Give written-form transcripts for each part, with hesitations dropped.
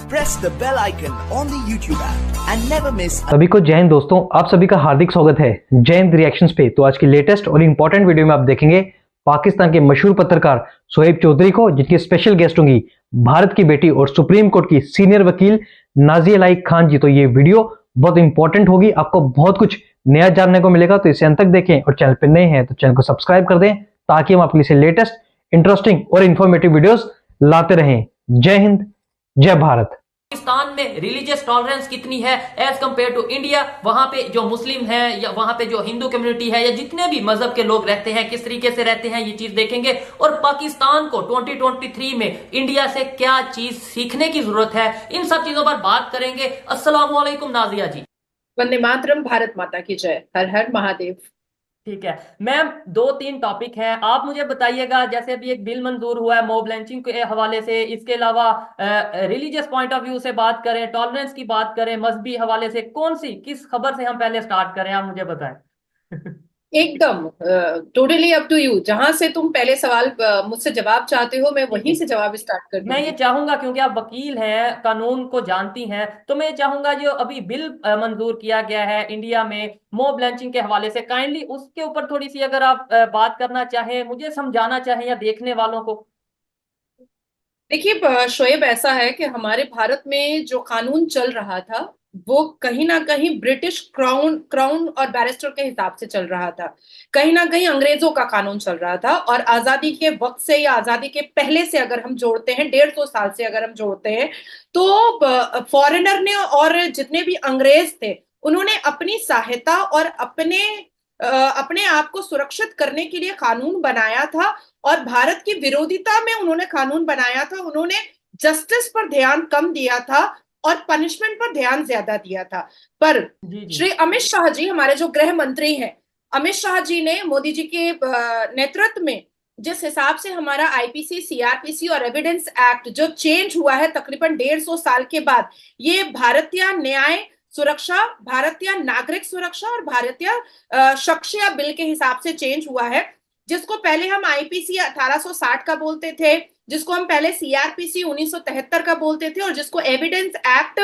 press the bell icon on the YouTube app and never miss. सभी को जय हिंद दोस्तों, आप सभी का हार्दिक स्वागत है जय हिंद रिएक्शंस पे। तो आज की लेटेस्ट और इंपॉर्टेंट वीडियो में आप देखेंगे पाकिस्तान के मशहूर पत्रकार शोएब चौधरी को, जिनकी स्पेशल गेस्ट होंगी भारत की बेटी और सुप्रीम कोर्ट की सीनियर वकील नाजिया लाइक खान जी। तो ये वीडियो बहुत इंपॉर्टेंट होगी, आपको बहुत कुछ नया जानने को मिलेगा, तो इसे अंत तक देखें और चैनल पर नए हैं तो चैनल को सब्सक्राइब कर दें ताकि हम आपके लिए लेटेस्ट, इंटरेस्टिंग और इंफॉर्मेटिव वीडियोस लाते रहें। जय हिंद, जय भारत। पाकिस्तान में रिलीजियस टॉलरेंस कितनी है एज कंपेयर टू इंडिया? वहां पे जो मुस्लिम है या वहां पे जो हिंदू कम्युनिटी है या जितने भी मजहब के लोग रहते हैं किस तरीके से रहते हैं, ये चीज देखेंगे। और पाकिस्तान को 2023 में इंडिया से क्या चीज सीखने की जरूरत है, इन सब चीजों पर बात करेंगे। अस्सलाम वालेकुम नाजिया जी। वंदे मातरम, भारत माता की जय, हर हर महादेव। ठीक है मैम, 2-3 टॉपिक हैं, आप मुझे बताइएगा। जैसे अभी एक बिल मंजूर हुआ है मॉब लिंचिंग के हवाले से, इसके अलावा रिलीजियस पॉइंट ऑफ व्यू से बात करें, टॉलरेंस की बात करें, मजहबी हवाले से, किस खबर से हम पहले स्टार्ट करें, आप मुझे बताएं। एकदम टोटली अप टू यू। जहां से तुम पहले सवाल मुझसे जवाब चाहते हो, मैं वहीं से जवाब स्टार्ट कर मैं ये चाहूंगा, क्योंकि आप वकील हैं, कानून को जानती हैं, तो मैं ये चाहूंगा जो अभी बिल मंजूर किया गया है इंडिया में मॉब लिंचिंग के हवाले से, काइंडली उसके ऊपर थोड़ी सी अगर आप बात करना चाहें, मुझे समझाना चाहें या देखने वालों को। देखिए शोएब, ऐसा है कि हमारे भारत में जो कानून चल रहा था वो कहीं ना कहीं ब्रिटिश क्राउन और बैरिस्टर के हिसाब से चल रहा था। कहीं ना कहीं अंग्रेजों का कानून चल रहा था। और आजादी के वक्त से या आजादी के पहले से अगर हम जोड़ते हैं, 150 साल से अगर हम जोड़ते हैं, तो फॉरेनर ने और जितने भी अंग्रेज थे उन्होंने अपनी सहायता और अपने आप को सुरक्षित करने के लिए कानून बनाया था। और भारत की विरोधिता में उन्होंने कानून बनाया था। उन्होंने जस्टिस पर ध्यान कम दिया था और पनिशमेंट पर ध्यान ज्यादा दिया था। पर श्री अमित शाह जी, हमारे जो गृह मंत्री हैं, अमित शाह जी ने मोदी जी के नेतृत्व में जिस हिसाब से हमारा आईपीसी, सीआरपीसी और एविडेंस एक्ट जो चेंज हुआ है तकरीबन 150 साल के बाद, ये भारतीय न्याय सुरक्षा, भारतीय नागरिक सुरक्षा और भारतीय शख्सिया बिल के हिसाब से चेंज हुआ है। जिसको पहले हम आईपीसी 1860 का बोलते थे, जिसको हम पहले सीआरपीसी 1973 का बोलते थे और जिसको एविडेंस एक्ट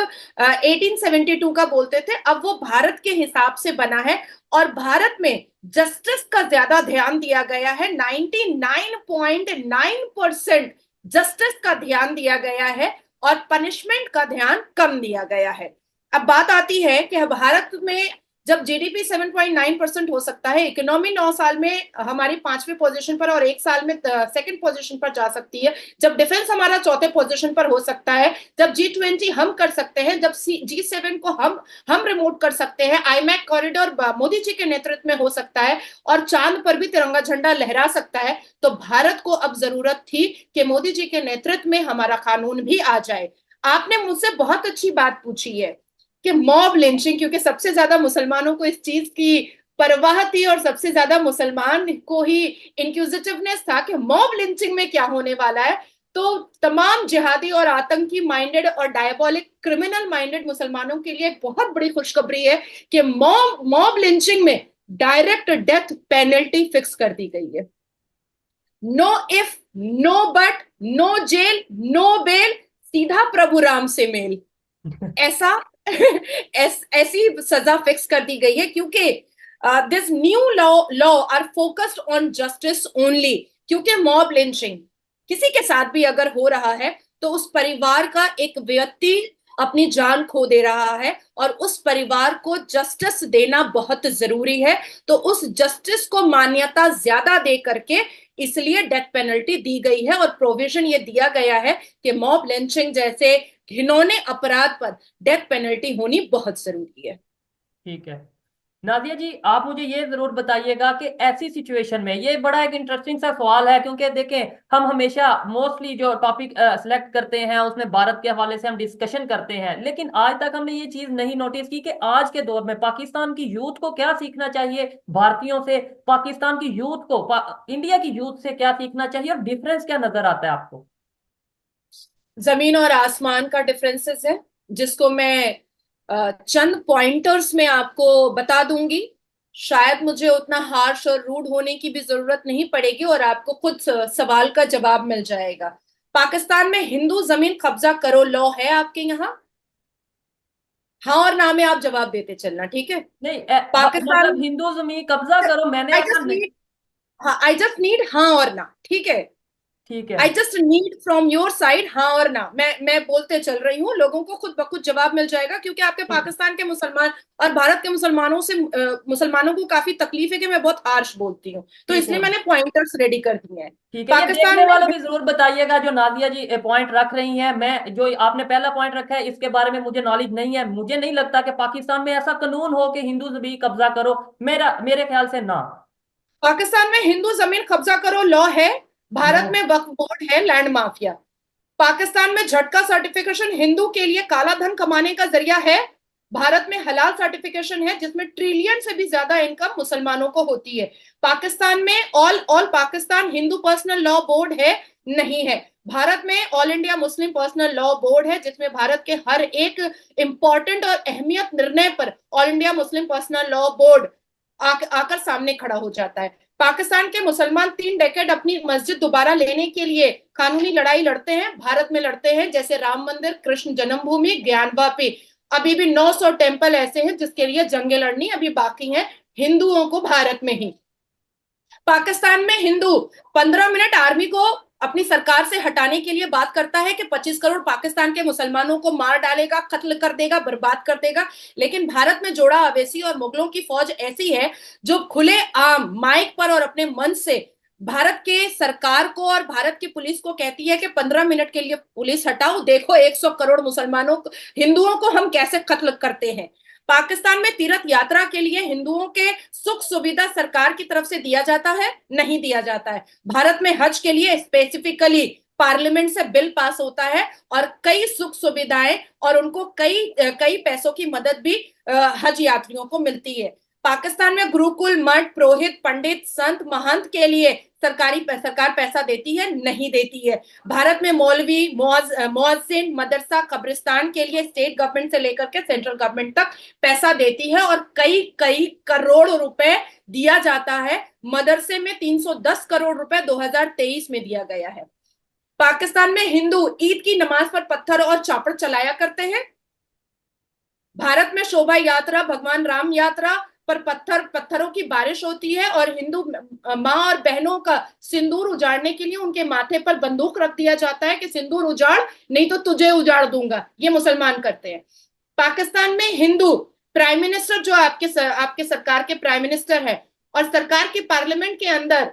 1872 का बोलते थे, अब वो भारत के हिसाब से बना है। और भारत में जस्टिस का ज्यादा ध्यान दिया गया है। 99.9% जस्टिस का ध्यान दिया गया है और पनिशमेंट का ध्यान कम दिया गया है। अब बात आती है कि भारत में जब जीडीपी 7.9% हो सकता है, इकोनॉमी 9 साल में हमारी 5वीं पोजीशन पर और 1 साल में सेकंड पोजीशन पर जा सकती है, जब डिफेंस हमारा 4थे पोजीशन पर हो सकता है, जब G20 हम कर सकते हैं, जब G7 को हम रिमोट कर सकते हैं, आईमैक कॉरिडोर मोदी जी के नेतृत्व में हो सकता है और चांद पर भी तिरंगा झंडा लहरा सकता है, तो भारत को अब जरूरत थी कि मोदी जी के नेतृत्व में हमारा कानून भी आ जाए। आपने मुझसे बहुत अच्छी बात पूछी है कि मॉब लिंचिंग, क्योंकि सबसे ज्यादा मुसलमानों को इस चीज की परवाह थी और सबसे ज्यादा मुसलमान को ही इंक्विजिटिवनेस था कि मॉब लिंचिंग में क्या होने वाला है। तो तमाम जिहादी और आतंकी माइंडेड और डायबोलिक क्रिमिनल माइंडेड मुसलमानों के लिए बहुत बड़ी खुशखबरी है कि मॉब लिंचिंग में डायरेक्ट डेथ पेनल्टी फिक्स कर दी गई है। No if, no but, no jail, no bail, सीधा प्रभु राम से मेल, ऐसी सजा फिक्स कर दी गई है। क्योंकि this new law are focused on justice only. क्योंकि मॉब लिंचिंग किसी के साथ भी अगर हो रहा है तो उस परिवार का एक व्यक्ति अपनी जान खो दे रहा है और उस परिवार को जस्टिस देना बहुत जरूरी है। तो उस जस्टिस को मान्यता ज्यादा दे करके इसलिए डेथ पेनल्टी दी गई है और प्रोविजन ये दिया गया है कि मॉब लिंचिंग जैसे घिनौने अपराध पर डेथ पेनल्टी होनी बहुत जरूरी है। ठीक है नादिया जी, आप मुझे ये जरूर बताइएगा कि ऐसी सिचुएशन में, ये बड़ा एक इंटरेस्टिंग सा सवाल है, क्योंकि देखें हम हमेशा मोस्टली जो टॉपिक सिलेक्ट करते हैं उसमें भारत के हवाले से हम डिस्कशन करते हैं, लेकिन आज तक हमने ये चीज नहीं नोटिस की कि आज के दौर में पाकिस्तान की यूथ को क्या सीखना चाहिए भारतीयों से, पाकिस्तान की यूथ को इंडिया की यूथ से क्या सीखना चाहिए, और डिफरेंस क्या नजर आता है आपको? जमीन और आसमान का डिफरेंसेस है, जिसको मैं चंद पॉइंटर्स में आपको बता दूंगी। शायद मुझे उतना हार्श और रूड होने की भी जरूरत नहीं पड़ेगी और आपको खुद सवाल का जवाब मिल जाएगा। पाकिस्तान में हिंदू जमीन कब्जा करो लॉ है आपके यहाँ? हाँ और ना में आप जवाब देते चलना, ठीक है? नहीं पाकिस्तान, मतलब हिंदू जमीन कब्जा करो, मैंने आई ऐसा जस्ट नहीं। नीड, हाँ आई जस्ट नीड हाँ और ना, ठीक है? ठीक है। I just need from your side हाँ और ना। मैं बोलते चल रही हूँ, लोगों को खुद ब खुद जवाब मिल जाएगा, क्योंकि आपके ठीक पाकिस्तान के मुसलमान और भारत के मुसलमानों से मुसलमानों को काफी तकलीफ है कि मैं बहुत हार्श बोलती हूँ, तो ठीक इसलिए है। मैंने पॉइंटर्स रेडी कर दिए हैं। ठीक है, ये देखने पाकिस्तान में वालों भी जरूर बताइएगा जो नादिया जी पॉइंट रख रही हैं। मैं जो आपने पहला पॉइंट रखा है इसके बारे में मुझे नॉलेज नहीं है। मुझे नहीं लगता कि पाकिस्तान में ऐसा कानून हो कि हिंदू जमीन कब्जा करो, मेरे ख्याल से ना। पाकिस्तान में हिंदू जमीन कब्जा करो लॉ है, नो। भारत में वक्फ बोर्ड है, लैंड माफिया। पाकिस्तान में झटका सर्टिफिकेशन हिंदू के लिए काला धन कमाने का जरिया है, भारत में हलाल सर्टिफिकेशन है जिसमें ट्रिलियन से भी ज्यादा इनकम मुसलमानों को होती है। पाकिस्तान में all Pakistan Hindu personal law board है, नहीं है। भारत में all India Muslim personal law board है जिसमें भारत के हर एक इंपॉर्टेंट और अहमियत निर्णय पर all India Muslim personal law board आकर सामने खड़ा हो जाता है। पाकिस्तान के मुसलमान 3 डेकेड अपनी मस्जिद दोबारा लेने के लिए कानूनी लड़ाई लड़ते हैं, भारत में लड़ते हैं, जैसे राम मंदिर, कृष्ण जन्मभूमि, ज्ञानवापी। अभी भी 900 टेम्पल ऐसे हैं जिसके लिए जंगें लड़नी अभी बाकी हैं हिंदुओं को भारत में ही। पाकिस्तान में हिंदू 15 मिनट आर्मी को अपनी सरकार से हटाने के लिए बात करता है कि 25 करोड़ पाकिस्तान के मुसलमानों को मार डालेगा, कत्ल कर देगा, बर्बाद कर देगा। लेकिन भारत में जोड़ा अवैसी और मुगलों की फौज ऐसी है जो खुले आम माइक पर और अपने मन से भारत के सरकार को और भारत की पुलिस को कहती है कि 15 मिनट के लिए पुलिस हटाओ, देखो 100 करोड़ मुसलमानों को, हिंदुओं को हम कैसे कत्ल करते हैं। पाकिस्तान में तीर्थ यात्रा के लिए हिंदुओं के सुख सुविधा सरकार की तरफ से दिया जाता है, नहीं दिया जाता है। भारत में हज के लिए स्पेसिफिकली पार्लियामेंट से बिल पास होता है और कई सुख सुविधाएं और उनको कई पैसों की मदद भी हज यात्रियों को मिलती है। पाकिस्तान में गुरुकुल, मठ, पुरोहित, पंडित, संत, महंत के लिए सरकार पैसा देती है, नहीं देती है। भारत में मौलवी, मुअज्जिन, मदरसा, कब्रिस्तान के लिए स्टेट गवर्नमेंट से लेकर के सेंट्रल गवर्नमेंट तक पैसा देती है और कई कई करोड़ रुपए दिया जाता है। मदरसे में 310 करोड़ रुपए 2023 में दिया गया है। पाकिस्तान में हिंदू ईद की नमाज पर पत्थर और चापड़ चलाया करते हैं। भारत में शोभा यात्रा, भगवान राम यात्रा पर पत्थरों की बारिश होती है और हिंदू माँ और बहनों का सिंदूर उजाड़ने के लिए उनके माथे पर बंदूक रख दिया जाता है कि सिंदूर उजाड़, नहीं तो तुझे उजाड़ दूंगा। ये मुसलमान करते हैं। पाकिस्तान में हिंदू प्राइम मिनिस्टर जो आपके सरकार के प्राइम मिनिस्टर है और सरकार की पार्लियामेंट के अंदर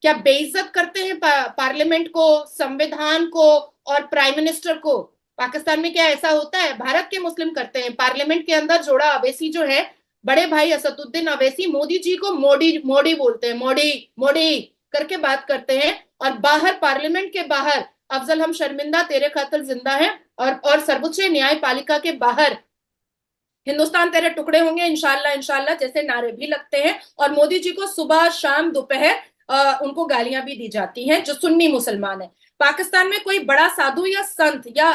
क्या बेइज्जत करते हैं पार्लियामेंट को, संविधान को और प्राइम मिनिस्टर को। पाकिस्तान में क्या ऐसा होता है? भारत के मुस्लिम करते हैं। पार्लियामेंट के अंदर जोड़ा अवैसी जो है, बड़े भाई असदुद्दीन अवैसी, मोदी जी को मोदी मोदी बोलते हैं, मोदी मोदी करके बात करते हैं। और बाहर पार्लियामेंट के बाहर अफजल हम शर्मिंदा तेरे खातिर जिंदा है और सर्वोच्च न्यायपालिका के बाहर हिंदुस्तान तेरे टुकड़े होंगे इंशाल्लाह इंशाल्लाह जैसे नारे भी लगते हैं। और मोदी जी को सुबह शाम दोपहर उनको गालियां भी दी जाती हैं जो सुन्नी मुसलमान है। पाकिस्तान में कोई बड़ा साधु या संत या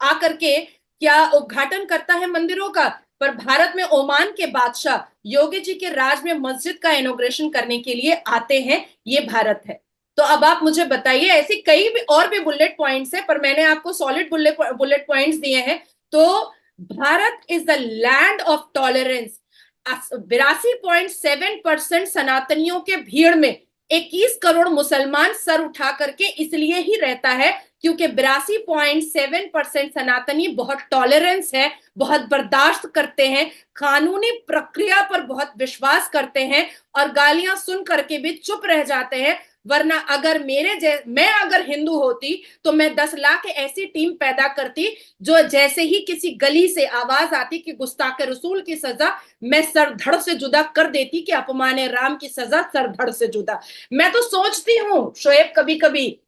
आकर के क्या उद्घाटन करता है मंदिरों का, पर भारत में ओमान के बादशाह योगी जी के राज में मस्जिद का इनॉग्रेशन करने के लिए आते हैं। ये भारत है। तो अब आप मुझे बताइए, ऐसी कई भी और भी बुलेट पॉइंट्स है, पर मैंने आपको सॉलिड बुलेट पॉइंट्स दिए हैं। तो Bharat is the land of tolerance. 82.7% सनातनियों के भीड़ में 21 करोड़ मुसलमान सर उठा करके इसलिए ही रहता है क्योंकि 82.7% सनातनी बहुत टॉलरेंस है, बहुत बर्दाश्त करते हैं, कानूनी प्रक्रिया पर बहुत विश्वास करते हैं और गालियां सुन करके भी चुप रह जाते हैं। वरना अगर मैं अगर हिंदू होती तो मैं 10 लाख ऐसी टीम पैदा करती जो जैसे ही किसी गली से आवाज आती कि गुस्ताखे रसूल की सजा, मैं सर धड़ से जुदा कर देती कि अपमाने राम की सजा सर धड़ से जुदा। मैं तो सोचती हूँ शोएब कभी कभी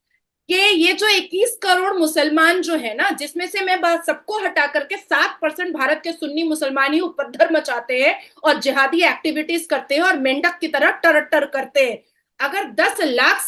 कि ये जो 21 करोड़ मुसलमान जो है ना, जिसमें से मैं बात सबको हटा करके 7% भारत के सुन्नी मुसलमान ही उपद्रव मचाते हैं और जिहादी एक्टिविटीज करते हैं और मेंढक की तरह टर करते हैं। अगर 10 लाख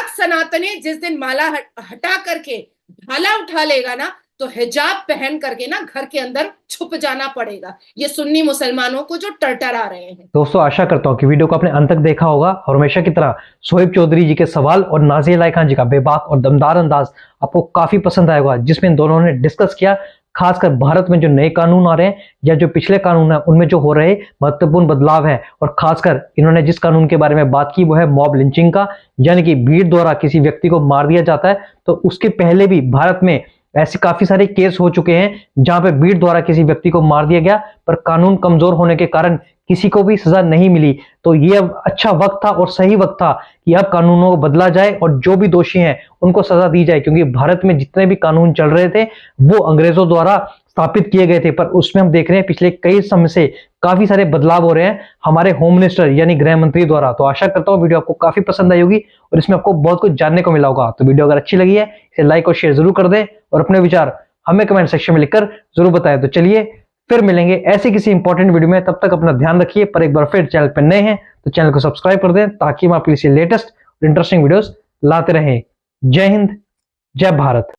सनातनी जिस दिन माला हटा करके भाला उठा लेगा ना, तो हिजाब पहन करके ना घर के अंदर छुप जाना पड़ेगा, ये सुन्नी मुसलमानों को जो टरटरा रहे हैं। दोस्तों आशा करता हूँ कि वीडियो को आपने अंत तक देखा होगा और हमेशा की तरह शोएब चौधरी जी के सवाल और नाज़िया इलाही खान जी का बेबाक और दमदार अंदाज आपको काफी पसंद आएगा, जिसमें इन दोनों ने डिस्कस किया खासकर भारत में जो नए कानून आ रहे हैं या जो पिछले कानून है उनमें जो हो रहे महत्वपूर्ण बदलाव है। और खासकर इन्होंने जिस कानून के बारे में बात की वो है मॉब लिंचिंग का, यानी कि भीड़ द्वारा किसी व्यक्ति को मार दिया जाता है। तो उसके पहले भी भारत में ऐसे काफी सारे केस हो चुके हैं जहां पे भीड़ द्वारा किसी व्यक्ति को मार दिया गया, पर कानून कमजोर होने के कारण किसी को भी सजा नहीं मिली। तो ये अब अच्छा वक्त था और सही वक्त था कि अब कानूनों को बदला जाए और जो भी दोषी हैं उनको सजा दी जाए, क्योंकि भारत में जितने भी कानून चल रहे थे वो अंग्रेजों द्वारा स्थापित किए गए थे, पर उसमें हम देख रहे हैं पिछले कई समय से काफी सारे बदलाव हो रहे हैं हमारे होम मिनिस्टर यानी गृह मंत्री द्वारा। तो आशा करता हूँ वीडियो आपको काफी पसंद आई होगी और इसमें आपको बहुत कुछ जानने को मिला होगा। तो वीडियो अगर अच्छी लगी है इसे लाइक और शेयर जरूर कर दें और अपने विचार हमें कमेंट सेक्शन में लिखकर जरूर बताएं। तो चलिए फिर मिलेंगे ऐसे किसी इंपॉर्टेंट वीडियो में, तब तक अपना ध्यान रखिए। पर एक बार फिर चैनल पर नए हैं तो चैनल को सब्सक्राइब कर दें ताकि हम आपके लिए लेटेस्ट और इंटरेस्टिंग वीडियोस लाते रहें। जय हिंद, जय भारत।